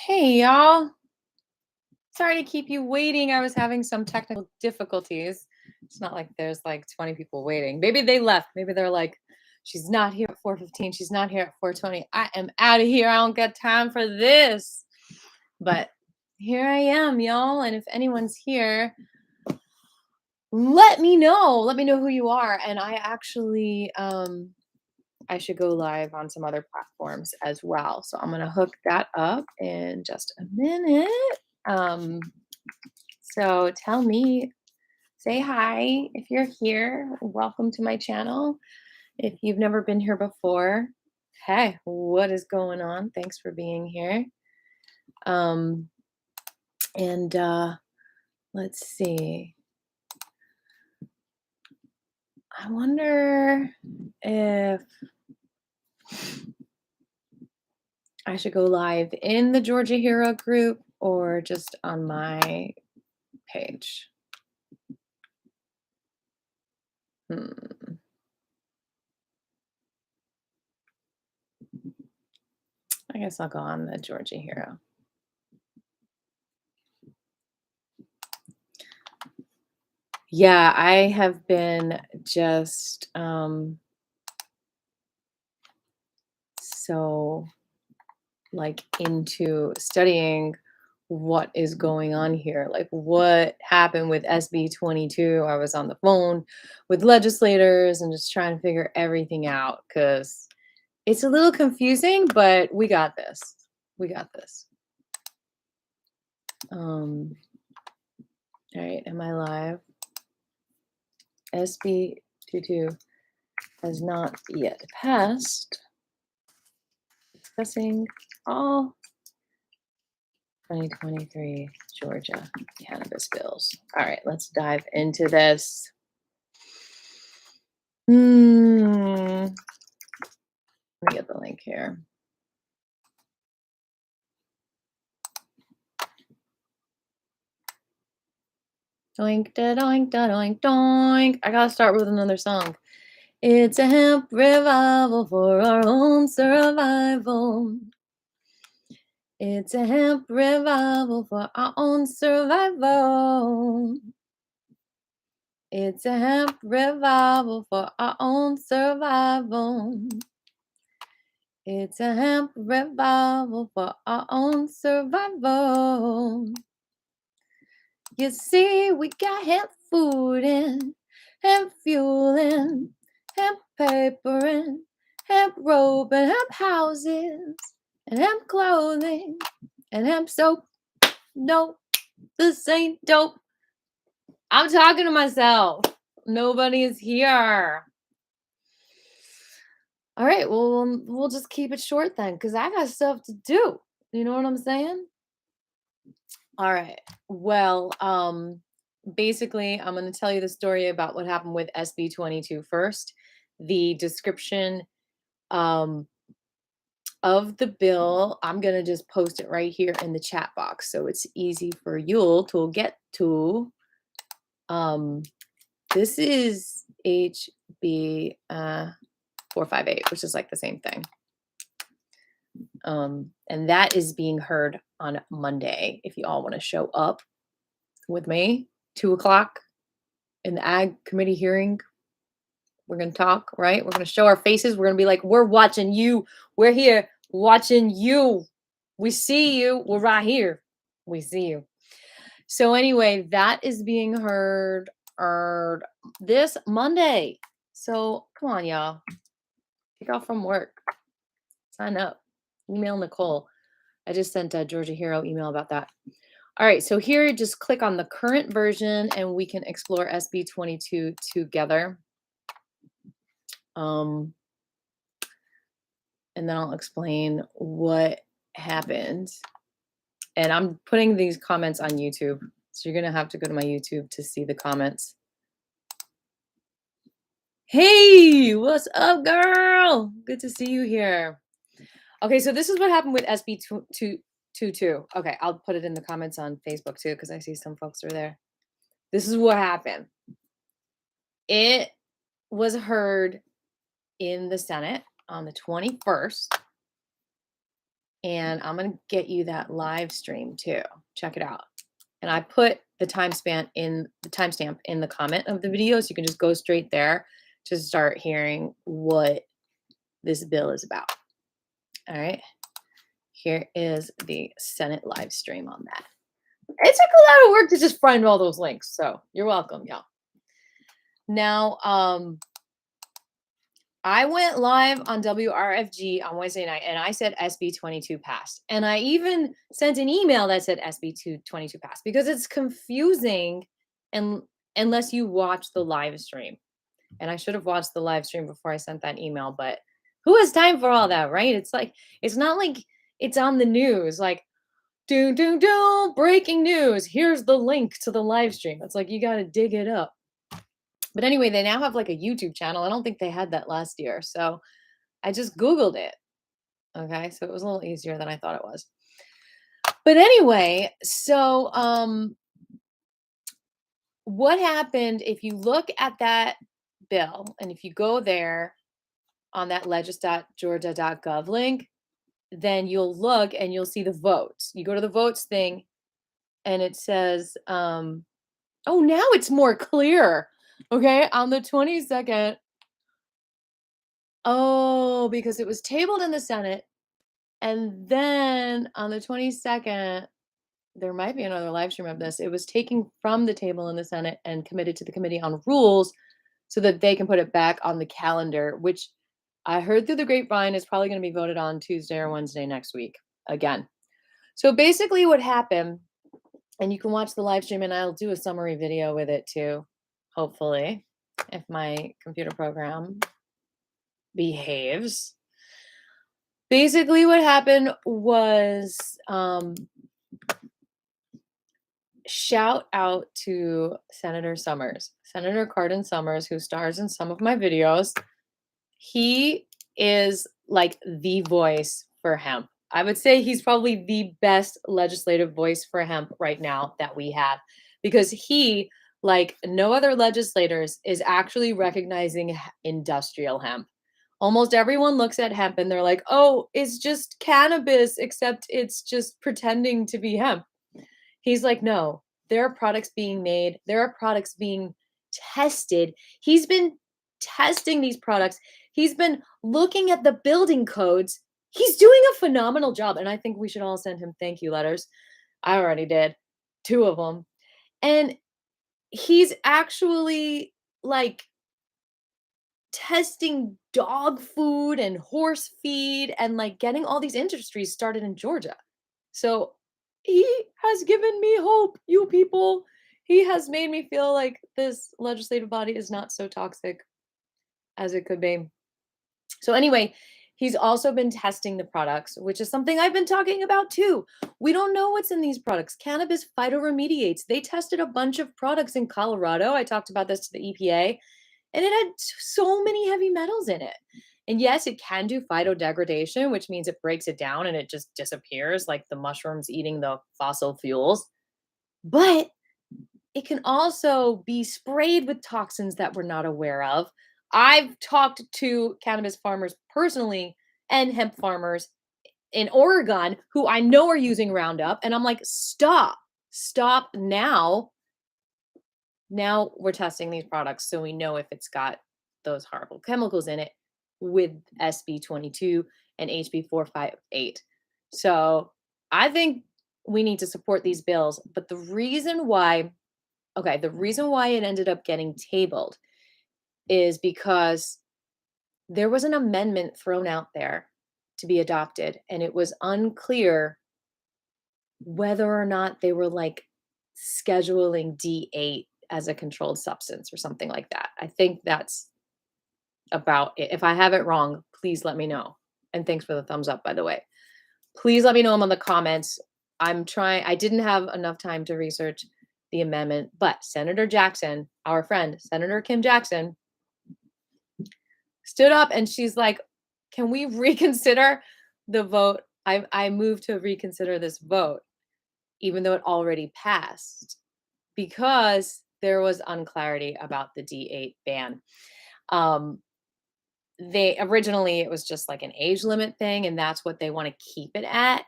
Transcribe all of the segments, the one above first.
Hey y'all. Sorry to keep you waiting. I was having some technical difficulties. It's not like there's like 20 people waiting. Maybe they left. Maybe they're like, she's not here at 4:15. She's not here at 4:20. I am out of here. I don't got time for this. But here I am, y'all. And if anyone's here, let me know. Let me know who you are. And I actually I should go live on some other platforms as well. So I'm gonna hook that up in just a minute. Um, so tell me, say hi if you're here. Welcome to my channel. If you've never been here before, hey, what is going on? Thanks for being here. Um, and let's see. I wonder if I should go live in the Georgia Hero group or just on my page. I guess I'll go on the Georgia Hero. Yeah, I have been just so like into studying what is going on here, like what happened with SB 22. I was on the phone with legislators and just trying to figure everything out because it's a little confusing, but we got this. We got this. All right, am I live? SB 22 has not yet passed. Discussing all 2023 Georgia cannabis bills. All right, let's dive into this. Let me get the link here. Doink, da, doink, da, doink, doink. I gotta start with another song. It's a hemp revival for our own survival. It's a hemp revival for our own survival. It's a hemp revival for our own survival. It's a hemp revival for our own survival. You see, we got hemp food and hemp fuel and hemp paper and hemp rope and hemp houses and hemp clothing and hemp soap. No, this ain't dope. I'm talking to myself. Nobody is here. All right, well, we'll just keep it short then, because I got stuff to do. You know what I'm saying? All right. Well, basically, I'm going to tell you the story about what happened with SB 22 first. The description of the bill, I'm going to just post it right here in the chat box, so it's easy for you to get to. This is HB 458, which is like the same thing. And that is being heard on Monday. If you all want to show up with me, 2:00 in the Ag Committee hearing, we're going to talk, right? We're going to show our faces. We're going to be like, we're watching you. We're here watching you. We see you. We're right here. We see you. So anyway, that is being heard this Monday. So come on, y'all. Take off from work. Sign up. Email Nicole. I just sent a Georgia Hero email about that. All right, so here, just click on the current version and we can explore SB 22 together. And then I'll explain what happened. And I'm putting these comments on YouTube. So you're going to have to go to my YouTube to see the comments. Hey, what's up, girl? Good to see you here. Okay, so this is what happened with SB 22. Okay, I'll put it in the comments on Facebook too, because I see some folks are there. This is what happened. It was heard in the Senate on the 21st. And I'm going to get you that live stream too. Check it out. And I put the timestamp in the comment of the video, so you can just go straight there to start hearing what this bill is about. All right. Here is the Senate live stream on that. It took a lot of work to just find all those links, so you're welcome, y'all. Now, I went live on WRFG on Wednesday night, and I said SB 22 passed. And I even sent an email that said SB 22 passed, because it's confusing and unless you watch the live stream. And I should have watched the live stream before I sent that email, but who has time for all that, right? It's not like it's on the news, like, breaking news. Here's the link to the live stream. It's like, you got to dig it up. But anyway, they now have like a YouTube channel. I don't think they had that last year. So I just Googled it. Okay. So it was a little easier than I thought it was. But anyway, so what happened, if you look at that bill and if you go there on that legis.georgia.gov link, then you'll look and you'll see the votes. You go to the votes thing and it says, oh, now it's more clear. Okay. On the 22nd. Oh, because it was tabled in the Senate. And then on the 22nd, there might be another live stream of this. It was taken from the table in the Senate and committed to the Committee on Rules so that they can put it back on the calendar, which I heard through the grapevine is probably going to be voted on Tuesday or Wednesday next week again. So basically what happened, and you can watch the live stream and I'll do a summary video with it too, hopefully, if my computer program behaves. Basically what happened was, shout out to Senator Summers, Senator Carden Summers, who stars in some of my videos. He is like the voice for hemp. I would say he's probably the best legislative voice for hemp right now that we have, because he, like no other legislators, is actually recognizing industrial hemp. Almost everyone looks at hemp and they're like, oh, it's just cannabis, except it's just pretending to be hemp. He's like, no, there are products being made. There are products being tested. He's been testing these products. He's been looking at the building codes. He's doing a phenomenal job. And I think we should all send him thank you letters. I already did 2 of them. And he's actually like testing dog food and horse feed and like getting all these industries started in Georgia. So he has given me hope, you people. He has made me feel like this legislative body is not so toxic as it could be. So anyway, he's also been testing the products, which is something I've been talking about too. We don't know what's in these products. Cannabis phytoremediates. They tested a bunch of products in Colorado. I talked about this to the EPA, and it had so many heavy metals in it. And yes, it can do phytodegradation, which means it breaks it down and it just disappears like the mushrooms eating the fossil fuels. But it can also be sprayed with toxins that we're not aware of. I've talked to cannabis farmers personally and hemp farmers in Oregon who I know are using Roundup. And I'm like, stop now. Now we're testing these products so we know if it's got those harmful chemicals in it with SB 22 and HB 458. So I think we need to support these bills. But the reason why it ended up getting tabled is because there was an amendment thrown out there to be adopted, and it was unclear whether or not they were like scheduling D8 as a controlled substance or something like that. I think that's about it. If I have it wrong, please let me know. And thanks for the thumbs up, by the way. Please let me know in the comments. I didn't have enough time to research the amendment, but Senator Jackson, our friend, Senator Kim Jackson, stood up and she's like, can we reconsider the vote? I moved to reconsider this vote, even though it already passed, because there was unclarity about the D8 ban. they originally it was just like an age limit thing, and that's what they want to keep it at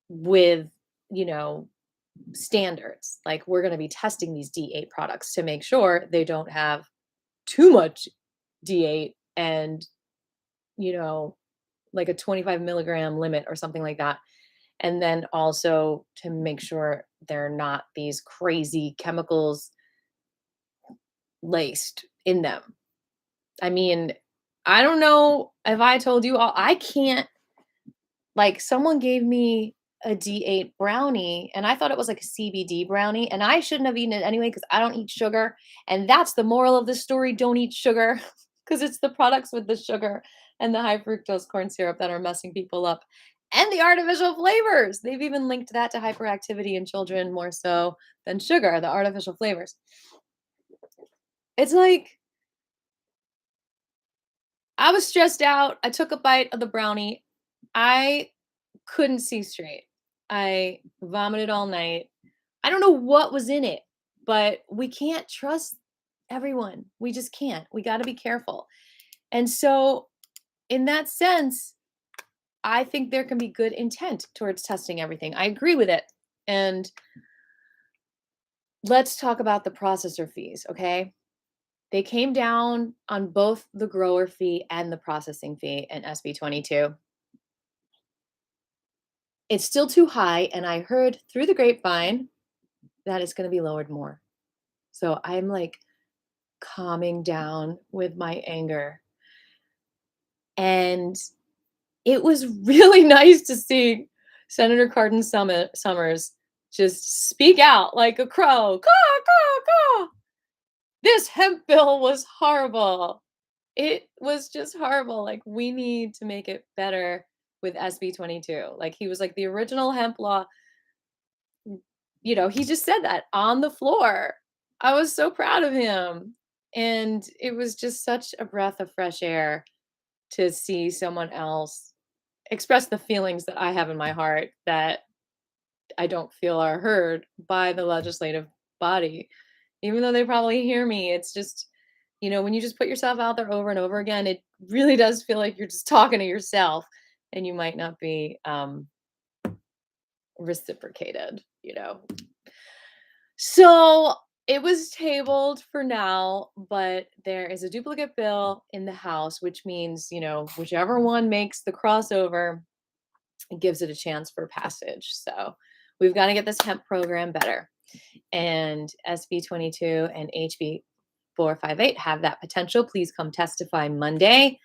with, you know, standards. Like we're going to be testing these D8 products to make sure they don't have too much D8 and, you know, like a 25 milligram limit or something like that. And then also to make sure they're not these crazy chemicals laced in them. I mean, I don't know if I told you all, I can't, like, someone gave me a D8 brownie and I thought it was like a CBD brownie and I shouldn't have eaten it anyway because I don't eat sugar. And that's the moral of the story, don't eat sugar because it's the products with the sugar and the high fructose corn syrup that are messing people up. And the artificial flavors. They've even linked that to hyperactivity in children more so than sugar, the artificial flavors. It's like, I was stressed out. I took a bite of the brownie. I couldn't see straight. I vomited all night. I don't know what was in it, but we can't trust everyone. We just can't. We got to be careful. And so, in that sense, I think there can be good intent towards testing everything. I agree with it. And let's talk about the processor fees, okay? They came down on both the grower fee and the processing fee in SB 22. It's still too high, and I heard through the grapevine that it's going to be lowered more. So I'm like calming down with my anger. And it was really nice to see Senator Carden Summers just speak out like a crow. Caw, caw, caw. This hemp bill was horrible. It was just horrible. Like, we need to make it better with SB 22. Like, he was like, the original hemp law, you know, he just said that on the floor. I was so proud of him. And it was just such a breath of fresh air to see someone else express the feelings that I have in my heart that I don't feel are heard by the legislative body, even though they probably hear me. It's just, you know, when you just put yourself out there over and over again, it really does feel like you're just talking to yourself and you might not be reciprocated, you know. So it was tabled for now, but there is a duplicate bill in the House, which means, you know, whichever one makes the crossover, it gives it a chance for passage. So we've got to get this hemp program better. And SB 22 and HB 458 have that potential. Please come testify Monday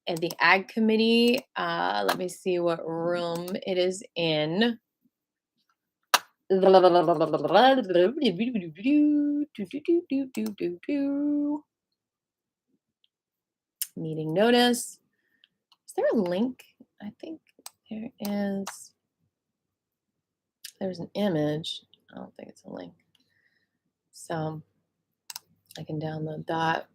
at the Ag Committee. Let me see what room it is in. Meeting notice. Is there a link? I think there is. There's an image. I don't think it's a link. So I can download that.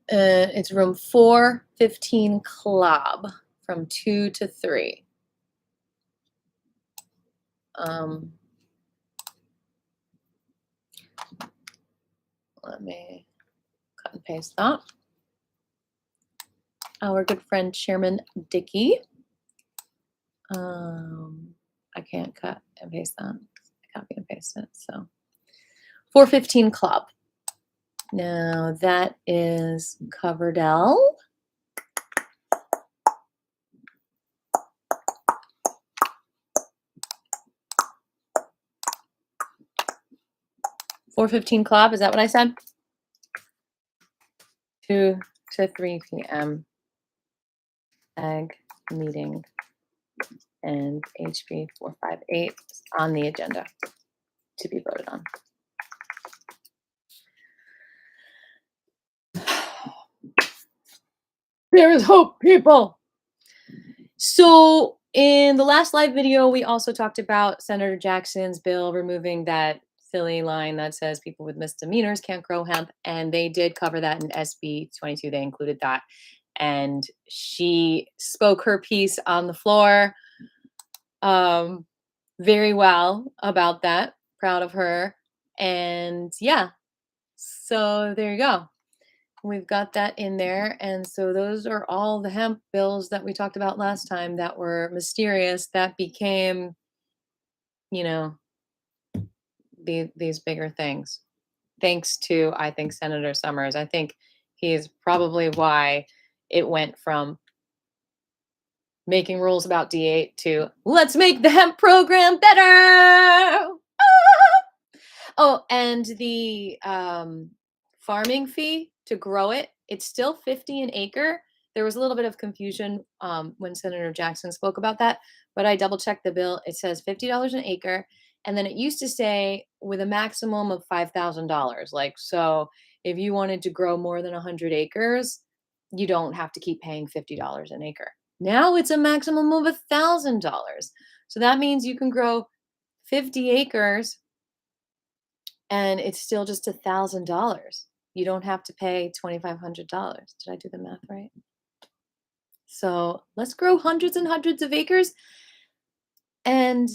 It's room 415 Club from 2 to 3. Let me cut and paste that. Our good friend Chairman Dickey. I can't cut and paste that. I copy and paste it. So 415 Club. Now that is Coverdell. $4:15 Club, is that what I said? 2 to 3 p.m. Ag meeting and HB 458 is on the agenda to be voted on. There is hope, people. So in the last live video, we also talked about Senator Jackson's bill removing that silly line that says people with misdemeanors can't grow hemp. And they did cover that in SB 22. They included that. And she spoke her piece on the floor very well about that. Proud of her. And yeah, so there you go. We've got that in there. And so those are all the hemp bills that we talked about last time that were mysterious that became, you know, these bigger things. Thanks to, I think, Senator Summers. I think he's probably why it went from making rules about D8 to let's make the hemp program better. Ah! Oh, and the farming fee to grow it, it's still 50 an acre. There was a little bit of confusion when Senator Jackson spoke about that, but I double checked the bill. It says $50 an acre. And then it used to say with a maximum of $5,000. Like, so if you wanted to grow more than 100 acres, you don't have to keep paying $50 an acre. Now it's a maximum of $1,000. So that means you can grow 50 acres and it's still just $1,000. You don't have to pay $2,500. Did I do the math right? So let's grow hundreds and hundreds of acres and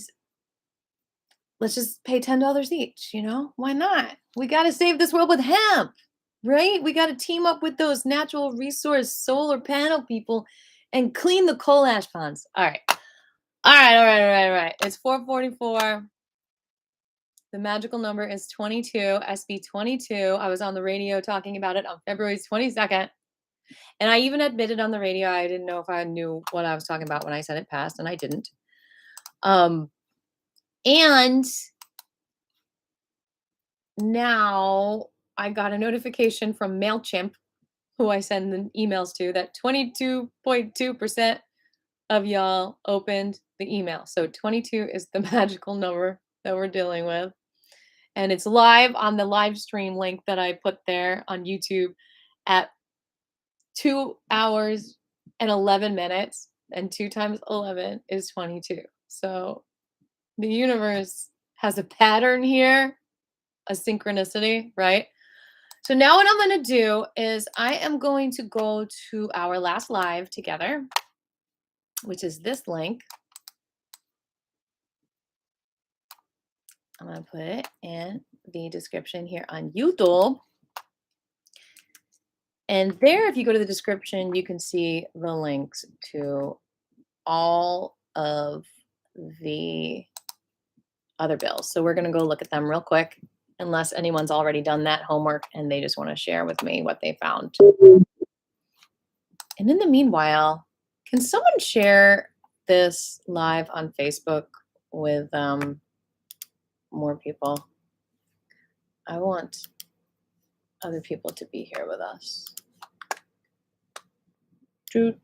let's just pay $10 each, you know? Why not? We got to save this world with hemp, right? We got to team up with those natural resource solar panel people and clean the coal ash ponds. All right. All right. It's 4:44. The magical number is 22, SB 22. I was on the radio talking about it on February 22nd. And I even admitted on the radio I didn't know if I knew what I was talking about when I said it passed, and I didn't. And now I got a notification from MailChimp, who I send the emails to, that 22.2% of y'all opened the email. So 22 is the magical number that we're dealing with. And it's live on the live stream link that I put there on YouTube at 2 hours and 11 minutes. And 2 times 11 is 22. So the universe has a pattern here, a synchronicity, right? So now what I'm going to do is I am going to go to our last live together, which is this link. I'm going to put it in the description here on YouTube. And there, if you go to the description, you can see the links to all of the other bills. So we're going to go look at them real quick, unless anyone's already done that homework and they just want to share with me what they found. And in the meanwhile, can someone share this live on Facebook with more people? I want other people to be here with us. So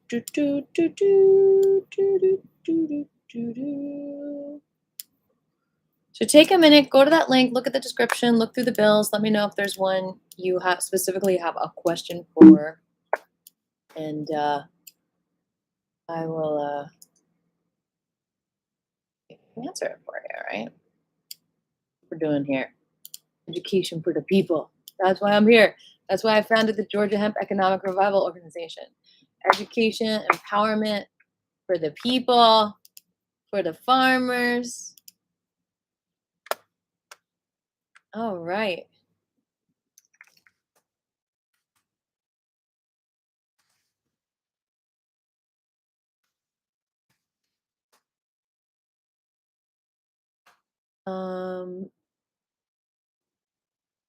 take a minute, go to that link, look at the description, look through the bills. Let me know if there's one you have specifically have a question for, and I will answer it for you. Right? What we're doing here, education for the people. That's why I'm here. That's why I founded the Georgia Hemp Economic Revival Organization. Education, empowerment for the people, for the farmers. All right.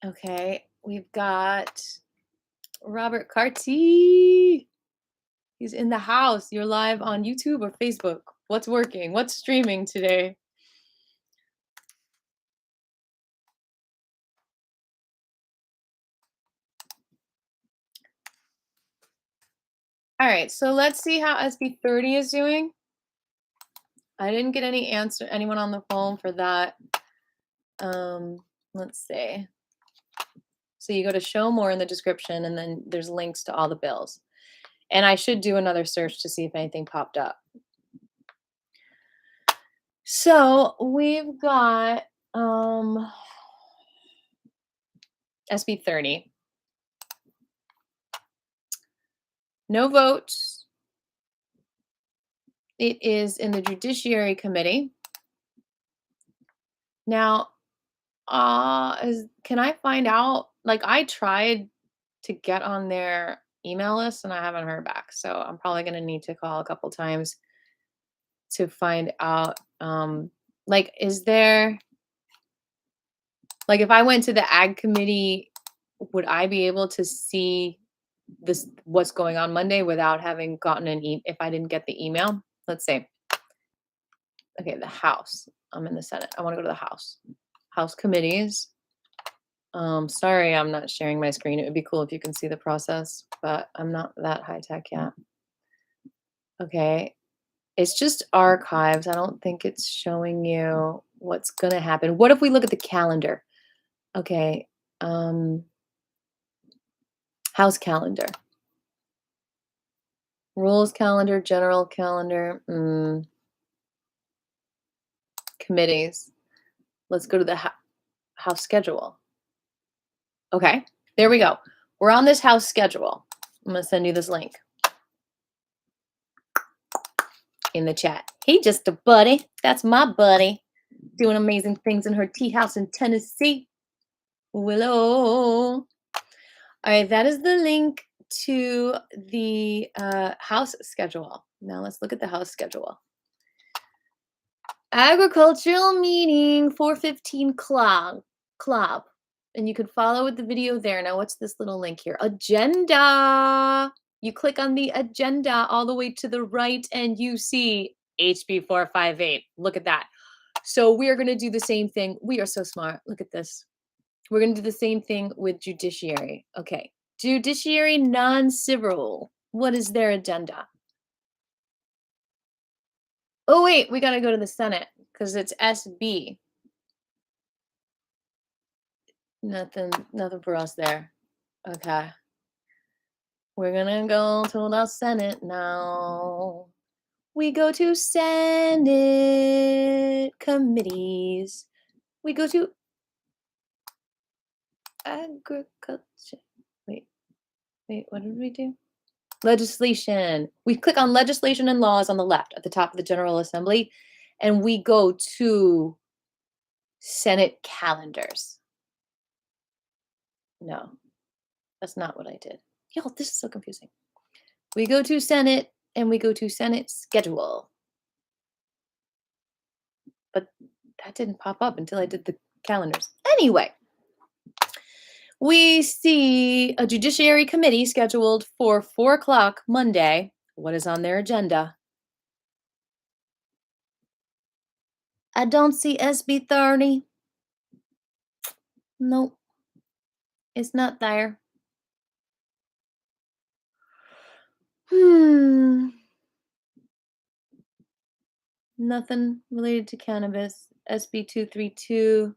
Okay, we've got Robert Carty. He's in the house. You're live on YouTube or Facebook. What's working? What's streaming today? All right, so let's see how SB 30 is doing. I didn't get anyone on the phone for that. Let's see. So you go to show more in the description, and then there's links to all the bills. And I should do another search to see if anything popped up. So we've got SB 30. No votes. It is in the Judiciary Committee. Now, Can I find out? Like, I tried to get on their email list and I haven't heard back. So I'm probably gonna need to call a couple times to find out. Like, is there like if I went to the ag committee, would I be able to see this what's going on Monday without having gotten if I didn't get the email? Let's say, okay, the House. I'm in the Senate. I want to go to the House. House committees. Sorry, I'm not sharing my screen. It would be cool if you can see the process, but I'm not that high tech yet. Okay. It's just archives. I don't think it's showing you what's going to happen. What if we look at the calendar? Okay. House calendar. Rules calendar, general calendar, committees. Let's go to the House schedule. Okay, there we go. We're on this House schedule. I'm going to send you this link in the chat. Hey, just a buddy. That's my buddy. Doing amazing things in her tea house in Tennessee. Willow. All right, that is the link to the House schedule. Now let's look at the House schedule. Agricultural meeting 4:15 club. And you can follow with the video there. Now, what's this little link here? Agenda. You click on the agenda all the way to the right and you see HB 458. Look at that. So we are going to do the same thing. We are so smart. Look at this. We're going to do the same thing with judiciary. Okay. Judiciary non-civil. What is their agenda? Oh, wait. We got to go to the Senate because it's SB. Nothing for us there. Okay. We're gonna go to the Senate now. We go to Senate committees. We go to agriculture. Wait, what did we do? Legislation. We click on legislation and laws on the left at the top of the General Assembly, and we go to Senate calendars. No, that's not what I did. Yo, this is so confusing. We go to Senate and we go to Senate schedule. But that didn't pop up until I did the calendars. Anyway, we see a Judiciary Committee scheduled for 4 o'clock Monday. What is on their agenda? I don't see SB 30. Nope. It's not there. Nothing related to cannabis. SB 232.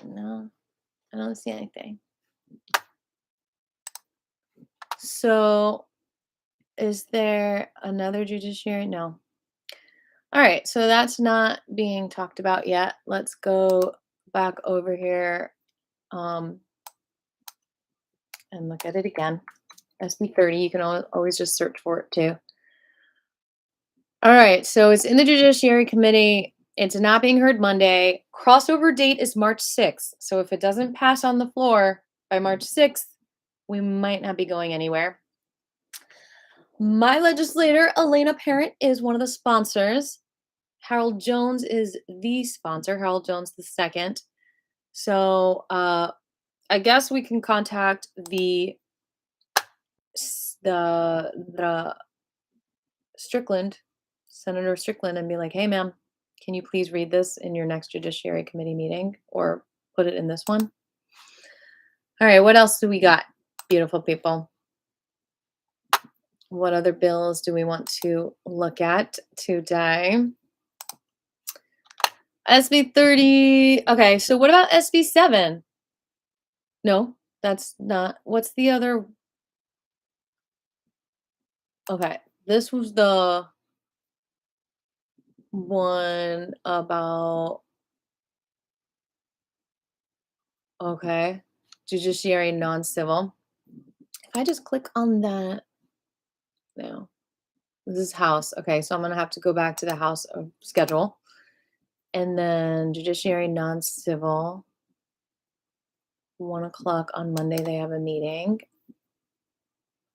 No, I don't see anything. So, is there another judiciary? No. All right, so that's not being talked about yet. Let's go back over here and look at it again. SB 30, you can always just search for it too. All right, so it's in the Judiciary Committee. It's not being heard Monday. Crossover date is March 6th. So if it doesn't pass on the floor by March 6th, we might not be going anywhere. My legislator, Elena Parent, is one of the sponsors. Harold Jones is the sponsor, Harold Jones the second. So I guess we can contact the Strickland, Senator Strickland, and be like, hey, ma'am, can you please read this in your next Judiciary Committee meeting or put it in this one? All right, what else do we got, beautiful people? What other bills do we want to look at today? SB 30. Okay, so what about SB 7? No, that's not. What's the other? Okay, this was the one about, okay, judiciary non-civil. If I just click on that, no, this is House. Okay, so I'm gonna have to go back to the House schedule. And then judiciary non-civil, 1 o'clock on Monday, they have a meeting.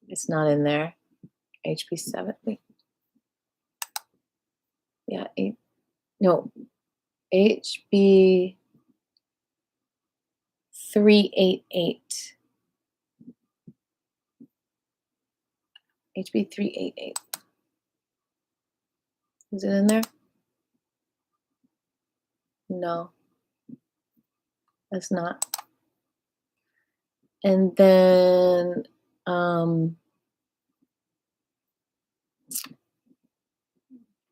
It's not in there. HB 7, wait. Yeah, HB 388. HB 388. Is it in there? No, that's not. And then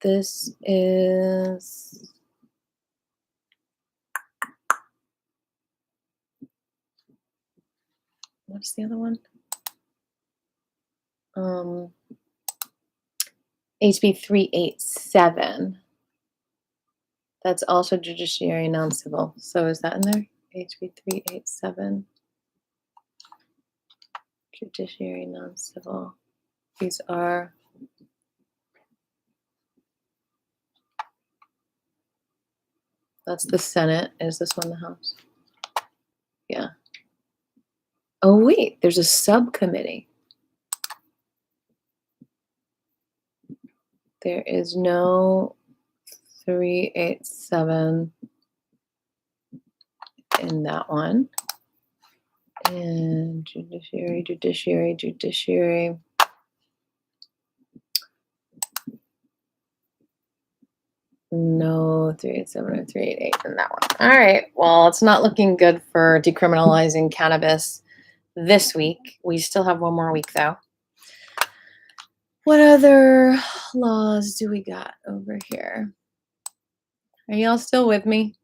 this is what's the other one? HB 387. That's also judiciary non-civil. So is that in there? HB 387. Judiciary non-civil. These are that's the Senate. Is this one the House? Yeah. Oh wait, there's a subcommittee. There is no 387 in that one. And judiciary. No 387 or 388 in that one. All right. Well, it's not looking good for decriminalizing cannabis this week. We still have one more week though. What other laws do we got over here? Are y'all still with me?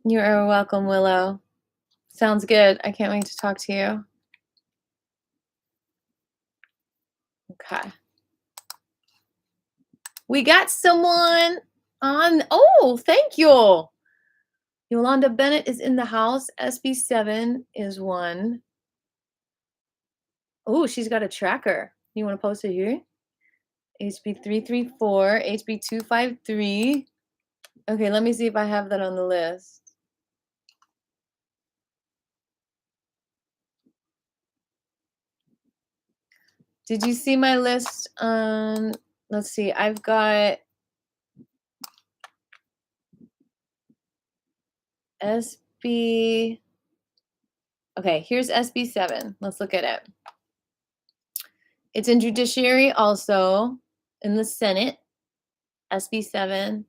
You're welcome, Willow. Sounds good. I can't wait to talk to you. Okay. We got someone on. Oh, thank you. Yolanda Bennett is in the house. SB7 is one. Oh, she's got a tracker. You want to post it here? HB334, HB253. Okay, let me see if I have that on the list. Did you see my list on, let's see, I've got SB, okay, here's SB7. Let's look at it. It's in judiciary also, in the Senate, SB7.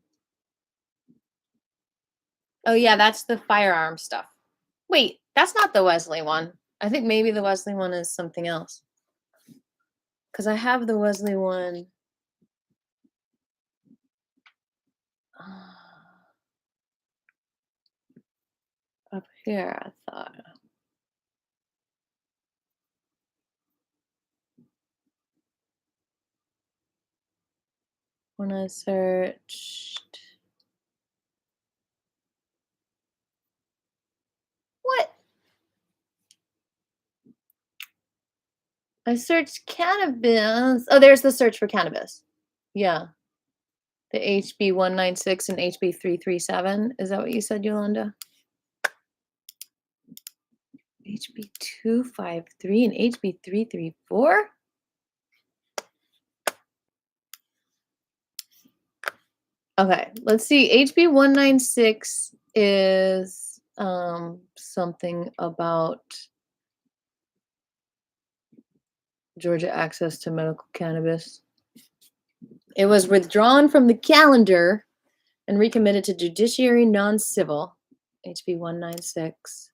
Oh yeah, that's the firearm stuff. Wait, that's not the Wesley one. I think maybe the Wesley one is something else. Because I have the Wesley one. Up here, I thought. When I searched. What? I searched cannabis. Oh, there's the search for cannabis. Yeah. The HB 196 and HB 337. Is that what you said, Yolanda? HB 253 and HB 334? Okay, let's see. HB 196 is something about Georgia access to medical cannabis. It was withdrawn from the calendar and recommitted to judiciary non-civil. HB 196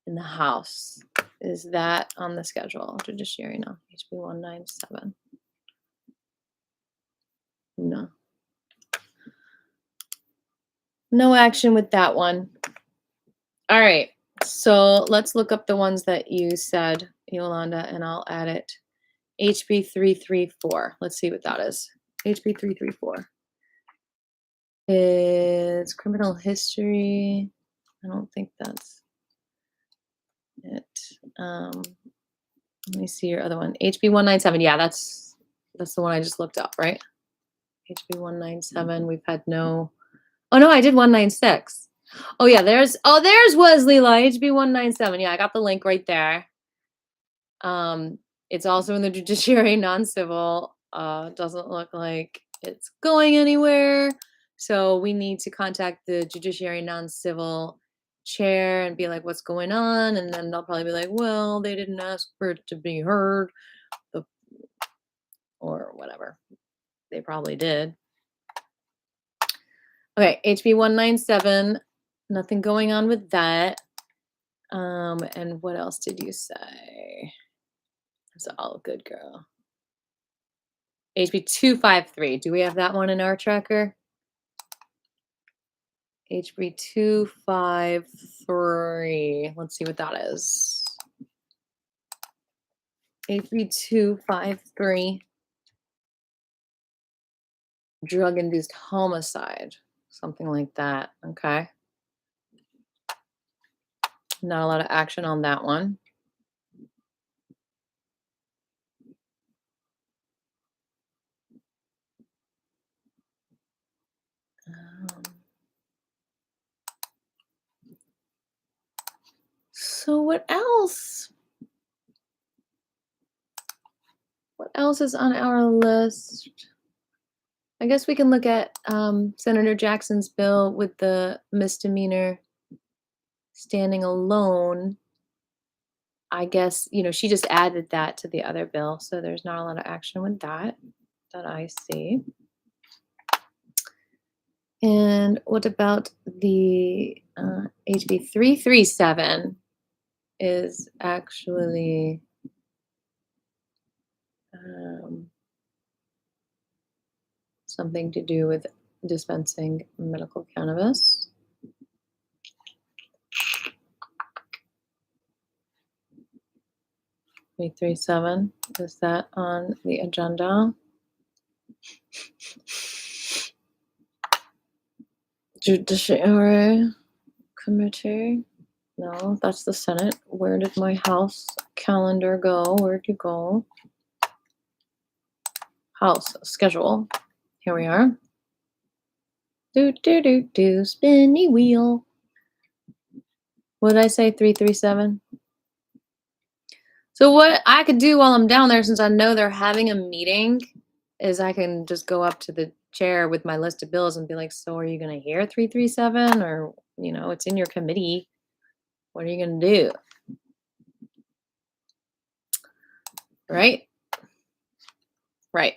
in the House. Is that on the schedule? Judiciary, no. HB 197. No. No action with that one. All right. So let's look up the ones that you said, Yolanda, and I'll add it. HB 334. Let's see what that is. HB 334. It's criminal history. I don't think that's it. Let me see your other one. HB 197. Yeah, that's the one I just looked up, right? HB 197. We've had no. Oh no, I did 196. Oh yeah, there's Wesley Law, HB 197. Yeah, I got the link right there. It's also in the judiciary non-civil. Doesn't look like it's going anywhere. So we need to contact the judiciary non-civil chair and be like, what's going on? And then they'll probably be like, well, they didn't ask for it to be heard. Or whatever. They probably did. Okay, HB 197. Nothing going on with that. And what else did you say? It's all good, girl. HB 253. Do we have that one in our tracker? HB 253. Let's see what that is. HB 253. Drug-induced homicide. Something like that. Okay. Not a lot of action on that one. So what else? What else is on our list? I guess we can look at Senator Jackson's bill with the misdemeanor standing alone. I guess, she just added that to the other bill, so there's not a lot of action with that I see. And what about the HB 337 is actually something to do with dispensing medical cannabis. $337, is that on the agenda? Judiciary Committee? No, that's the Senate. Where did my House calendar go? Where'd you go? House schedule. Here we are. Spinny wheel. What did I say? 337? So what I could do while I'm down there, since I know they're having a meeting, is I can just go up to the chair with my list of bills and be like, so are you going to hear 337? Or, it's in your committee. What are you going to do? Right? Right.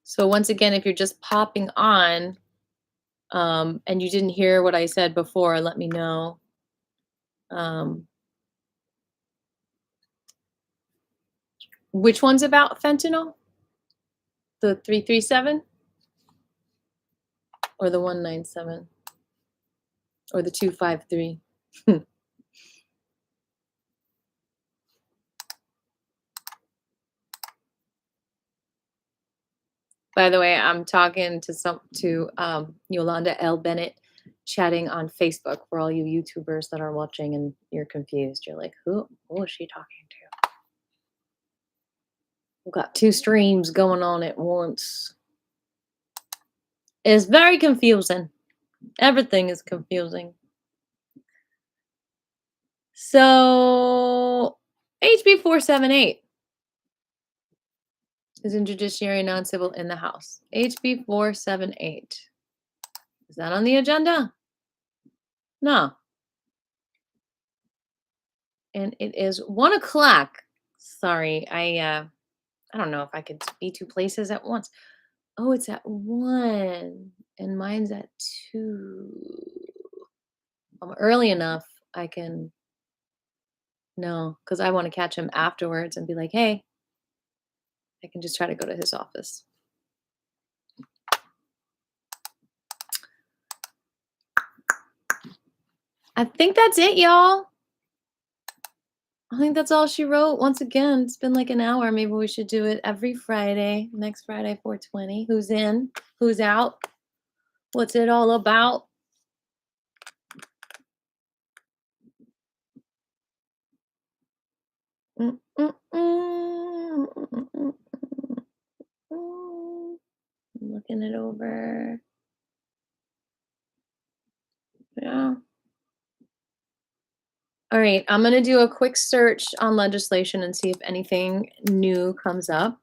So once again, if you're just popping on, and you didn't hear what I said before, let me know. Which one's about fentanyl? The 337? Or the 197? Or the 253? By the way, I'm talking to Yolanda L. Bennett, chatting on Facebook for all you YouTubers that are watching and you're confused. You're like, who is she talking to? We've got two streams going on at once. It's very confusing. Everything is confusing. So HB 478 is in judiciary non-civil in the House. HB 478. Is that on the agenda? No. And it is 1 o'clock. Sorry, I don't know if I could be two places at once. Oh, it's at 1 and mine's at 2. I'm early enough I can. No, because I want to catch him afterwards and be like, hey, I can just try to go to his office. I think that's it, y'all. I think that's all she wrote. Once again, it's been like an hour. Maybe we should do it every Friday. Next Friday, 420. Who's in? Who's out? What's it all about? mm, mm, mm, mm, mm, mm. Looking it over. Yeah. All right, I'm going to do a quick search on legislation and see if anything new comes up.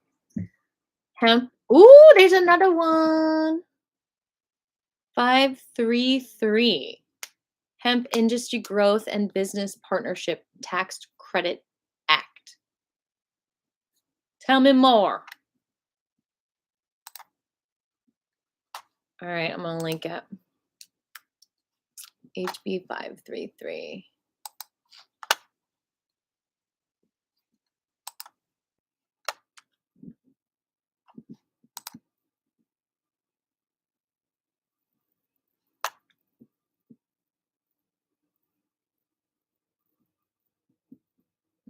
Hemp. Ooh, there's another one. 533. Hemp Industry Growth and Business Partnership Tax Credit Act. Tell me more. All right, I'm going to link it. HB 533.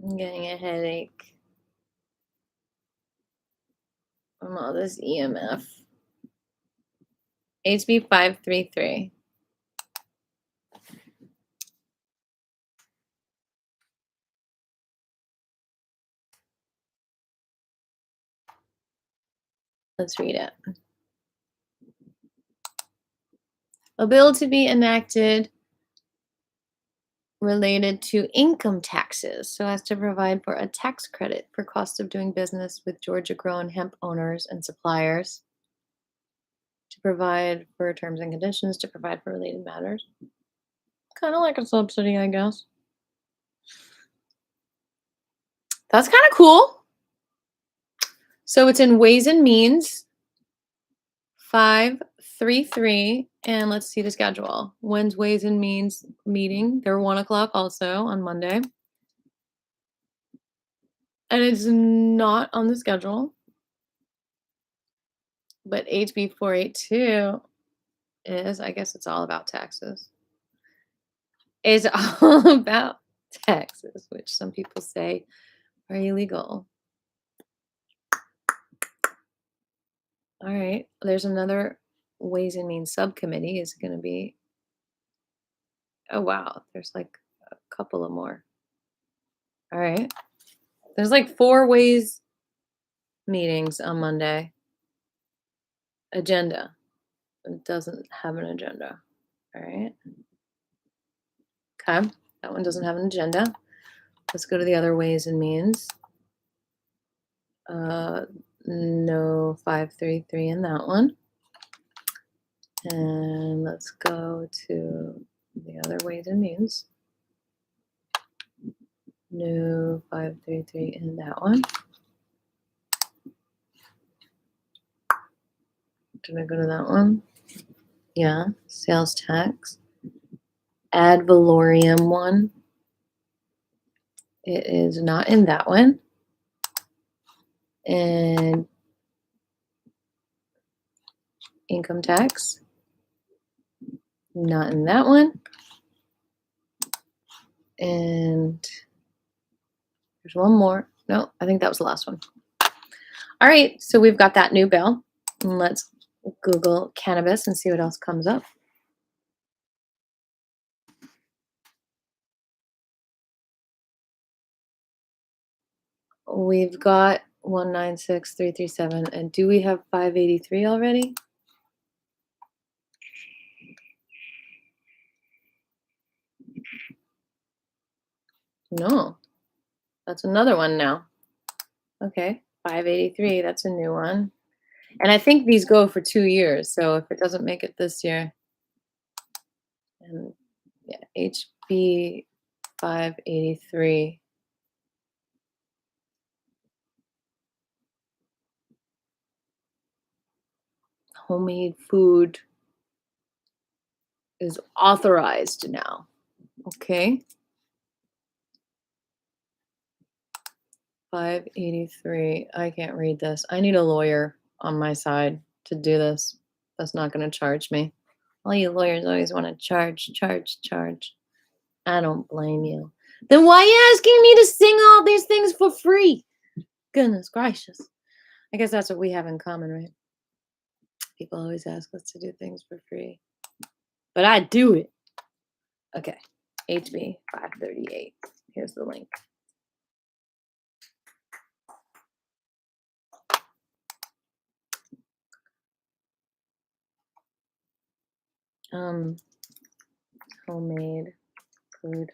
I'm getting a headache from all this EMF. HB 533. Let's read it. A bill to be enacted related to income taxes so as to provide for a tax credit for costs of doing business with Georgia-grown hemp owners and suppliers, to provide for terms and conditions, to provide for related matters. Kind of like a subsidy, I guess. That's kind of cool. So it's in Ways and Means 533. And let's see the schedule. When's Ways and Means meeting? They're 1 o'clock also on Monday. And it's not on the schedule. But HB 482 is, I guess it's all about taxes. It's all about taxes, which some people say are illegal. All right. There's another Ways and Means subcommittee is going to be. Oh, wow. There's like a couple of more. All right. There's like 4 Ways meetings on Monday. Agenda. It doesn't have an agenda. All right. Okay. That one doesn't have an agenda. Let's go to the other Ways and Means. No 533 in that one. And let's go to the other Ways and Means. No 533 in that one. Did I go to that one? Yeah, sales tax. Ad valorem one. It is not in that one. And income tax. Not in that one. And there's one more. No, I think that was the last one. All right, so we've got that new bill. And let's Google cannabis and see what else comes up. We've got 196337. And do we have 583 already? No. That's another one now. Okay, 583. That's a new one. And I think these go for 2 years. So if it doesn't make it this year, and yeah, HB 583. Homemade food is authorized now. Okay. 583. I can't read this. I need a lawyer on my side to do this. That's not going to charge me. All you lawyers always want to charge. I don't blame you. Then why are you asking me to sing all these things for free? Goodness gracious. I guess that's what we have in common, right? People always ask us to do things for free. But I do it. Okay. HB 538. Here's the link. Homemade food.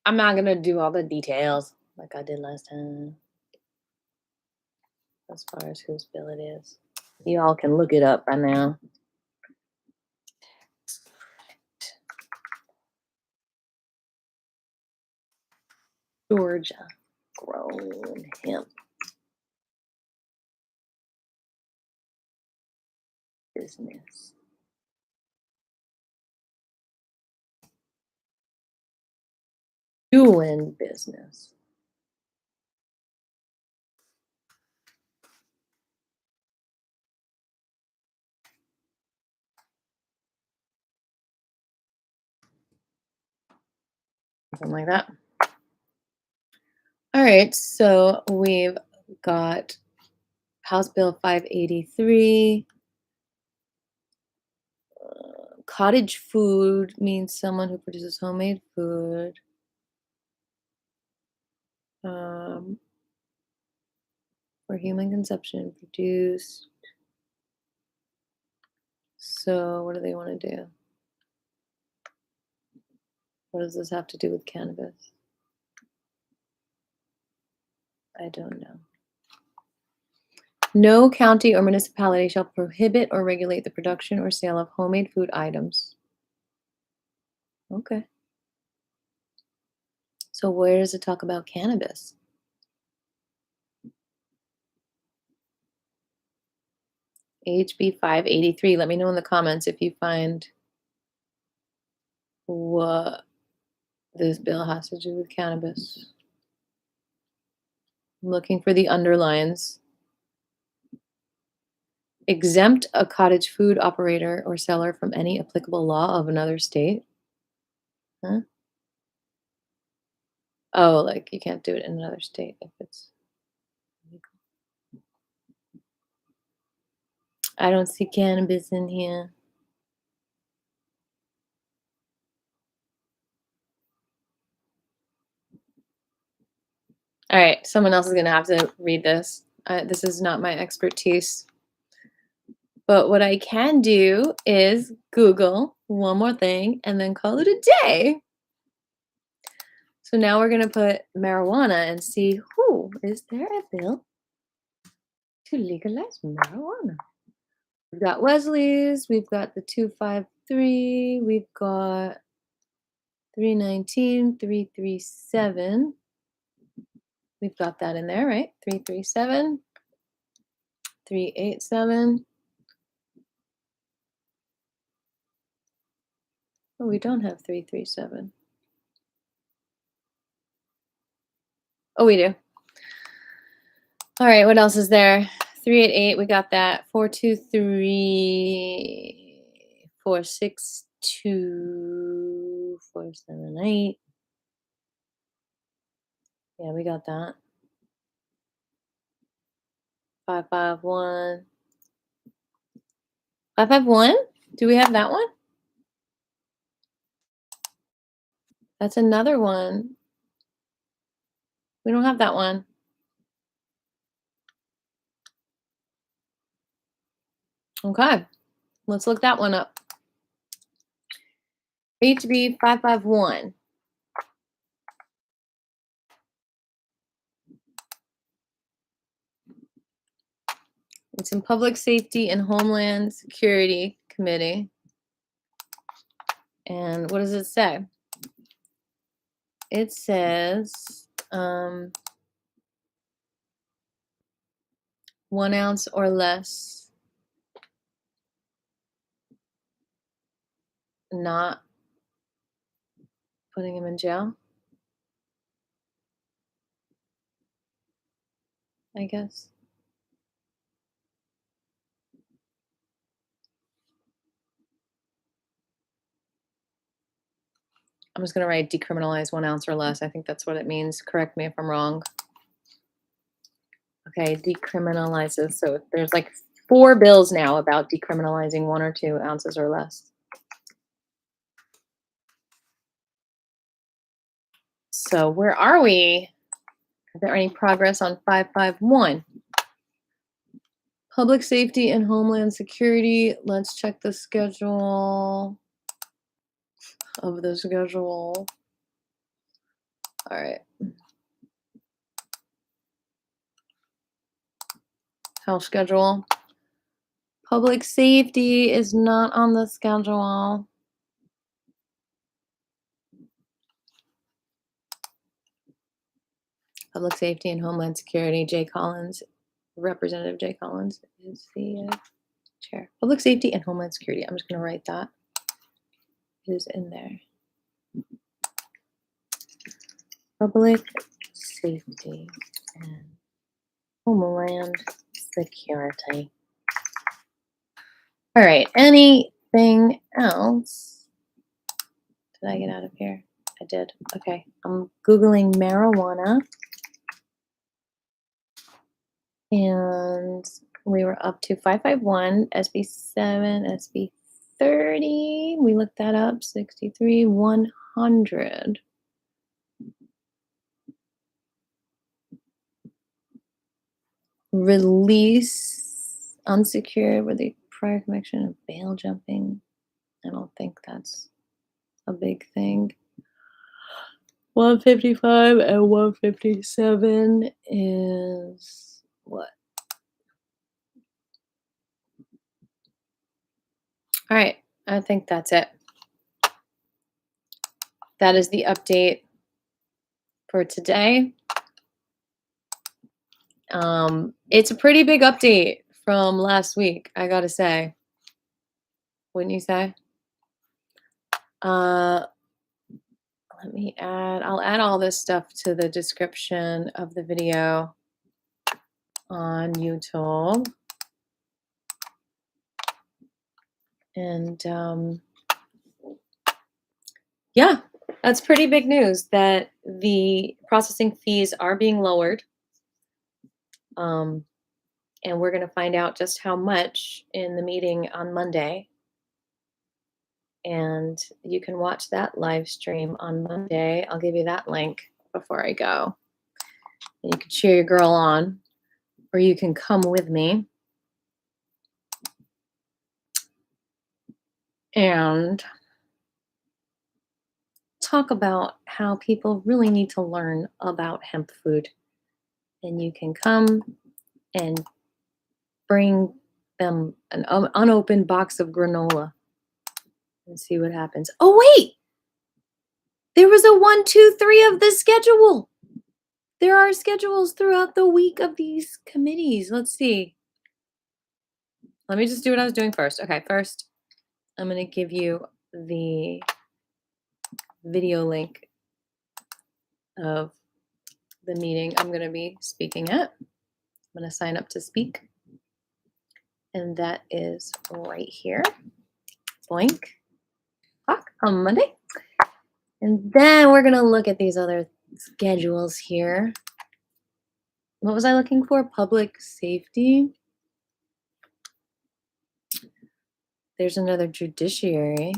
I'm not gonna do all the details like I did last time as far as whose bill it is. You all can look it up by now. Georgia grown hemp business. Doing business. Something like that. All right, so we've got House Bill 583. Cottage food means someone who produces homemade food. For human consumption, produced. So what do they want to do? What does this have to do with cannabis? I don't know. No county or municipality shall prohibit or regulate the production or sale of homemade food items. Okay. So where does it talk about cannabis? HB 583. Let me know in the comments if you find what this bill has to do with cannabis. I'm looking for the underlines. Exempt a cottage food operator or seller from any applicable law of another state. Huh? Oh, like you can't do it in another state if it's illegal. I don't see cannabis in here. All right, someone else is going to have to read this. This is not my expertise. But what I can do is Google one more thing and then call it a day. So now we're going to put marijuana and see who is there a bill to legalize marijuana. We've got Wesley's, we've got the 253, we've got 319, 337. We've got that in there, right? 337, 387. Oh, we don't have 337. Oh, we do. All right, what else is there? 388, we got that. 423, 462, 478. Yeah, we got that. 551. 551? Do we have that one? That's another one. We don't have that one. Okay, let's look that one up. HB 551. It's in Public Safety and Homeland Security Committee. And what does it say? It says 1 ounce or less, not putting him in jail, I guess. I'm just going to write decriminalize 1 ounce or less. I think that's what it means. Correct me if I'm wrong. Okay, decriminalizes. So there's like 4 bills now about decriminalizing 1 or 2 ounces or less. So where are we? Is there any progress on 551? Public safety and homeland security. Let's check the schedule of the schedule. All right. Health schedule. Public safety is not on the schedule. Public safety and homeland security. Jay Collins, Representative Jay Collins is the chair. Public safety and homeland security. I'm just going to write that. It is in there. Public safety and homeland security. All right. Anything else? Did I get out of here? I did. Okay. I'm Googling marijuana. And we were up to 551, SB 7, SB 30. We looked that up. 63, 100. Release unsecured with a prior conviction of bail jumping. I don't think that's a big thing. 155 and 157 is what? All right, I think that's it. That is the update for today. It's a pretty big update from last week, I gotta say. Wouldn't you say? Let me I'll add all this stuff to the description of the video on YouTube. And yeah, that's pretty big news that the processing fees are being lowered. And we're going to find out just how much in the meeting on Monday. And you can watch that live stream on Monday. I'll give you that link before I go. And you can cheer your girl on, or you can come with me. And talk about how people really need to learn about hemp food. And you can come and bring them an unopened box of granola and see what happens. Oh, wait! There was a 1, 2, 3 of the schedule. There are schedules throughout the week of these committees. Let's see. Let me just do what I was doing first. Okay, first, I'm going to give you the video link of the meeting I'm going to be speaking at. I'm going to sign up to speak. And that is right here. Boink. On Monday. And then we're going to look at these other schedules here. What was I looking for? Public safety. There's another judiciary.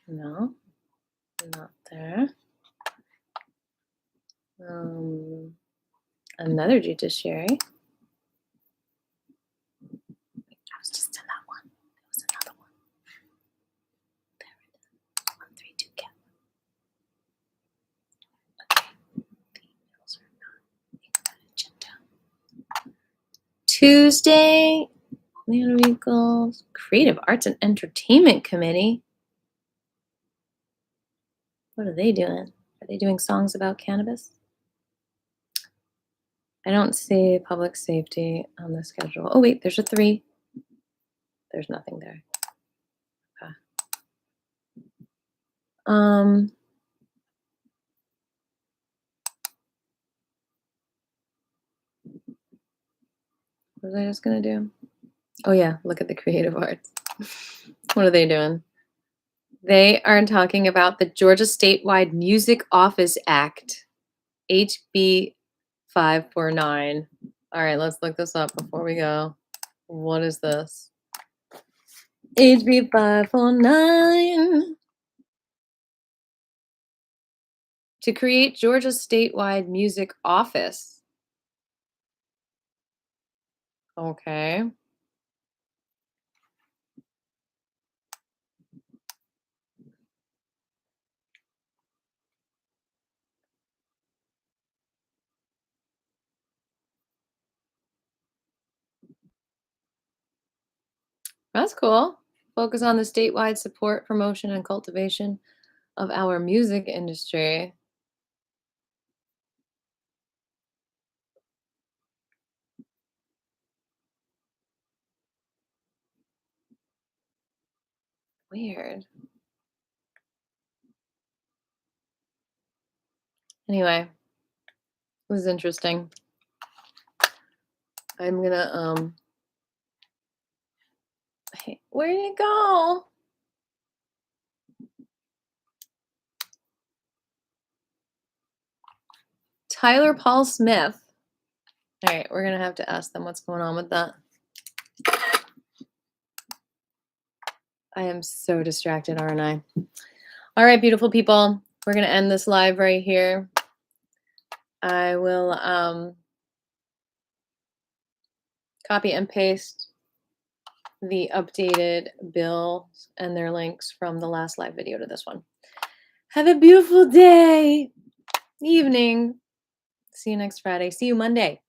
No, not there. Another judiciary. I was just in that one. There was another one. There it is. 132 cap. Okay. The emails are not in that agenda. Tuesday, motor vehicles, Creative Arts and Entertainment Committee. What are they doing? Are they doing songs about cannabis? I don't see public safety on the schedule. Oh, wait, there's a 3. There's nothing there. Okay. What was I just gonna do? Oh yeah, look at the creative arts. What are they doing? They are talking about the Georgia Statewide Music Office Act, HB 549. All right, let's look this up before we go. What is this? HB 549 to create Georgia's statewide music office. Okay. That's cool. Focus on the statewide support, promotion, and cultivation of our music industry. Weird. Anyway, it was interesting. I'm gonna hey, where did it go? Tyler Paul Smith. All right, we're gonna have to ask them what's going on with that. I am so distracted, aren't I? All right, beautiful people. We're gonna end this live right here. I will copy and paste the updated bills and their links from the last live video to this one. Have a beautiful day, evening. See you next Friday. See you Monday.